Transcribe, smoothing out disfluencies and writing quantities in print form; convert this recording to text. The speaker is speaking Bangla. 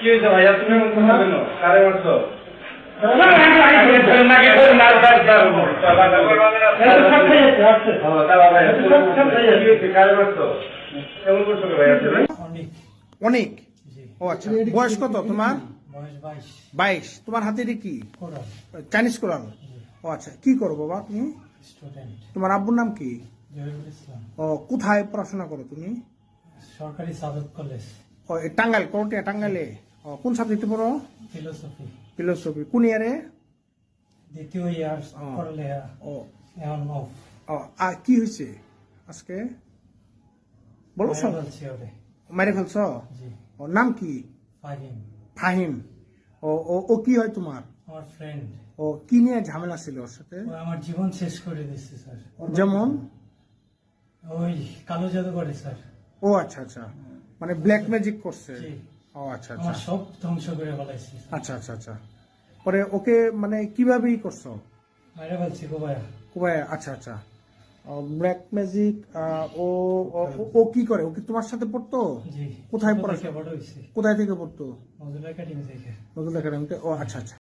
কি হয়েছে ভাইয়া, তুমি এমন কথা কেন? কারে মারছো? অনেক। ও আচ্ছা, বয়স কত তোমার? 22। তোমার হাতে এটা কি? চাইনিজ কোরআন। ও আচ্ছা, কি করো বাবা তুমি? তোমার আব্বুর নাম কি? ও, কোথায় পড়াশোনা করো তুমি? সরকারি সাদত কলেজ। ও, টাঙ্গাইল, করটিয়া টাঙ্গাইলে। ও, কোন সাবজেক্টে পড়ো? ফিলোসফি। ফিলোসফি। কোন ইয়ারে? দ্বিতীয় ইয়ার পড়ালেখা। ও এখন অফ। ও, আর কি হয়েছে আজকে বলো সব? মেরে ফেলছ? জি। ওর নাম কি? ফাহিম। ফাহিম। ও ও ও কি হয় তোমার? আমার ফ্রেন্ড। ও, কি নিয়ে ঝামেলা ছিল ওর সাথে? ও আমার জীবন শেষ করে দিচ্ছে স্যার। যেমন? ওই কালো জাদু করে স্যার। ও আচ্ছা আচ্ছা, মানে ব্ল্যাক ম্যাজিক করছে। জি। ও আচ্ছা আচ্ছা আমার সব ধ্বংস করে ফেলাইছে। আচ্ছা আচ্ছা আচ্ছা। পরে ওকে মানে কিভাবেই করছো? মেরে ফেলছি গোবায়া। কোবাই। আচ্ছা আচ্ছা। Black magic. ও ও কি করে? ও কি তোমার সাথে পড়তো? জি। কোথায় ছোট থেকে পড়াশোনা? বড় হয়েছে। কোথায় থেকে পড়তো? নজরুল একাডেমি থেকে। নজরুল একাডেমিতে। ও আচ্ছা আচ্ছা।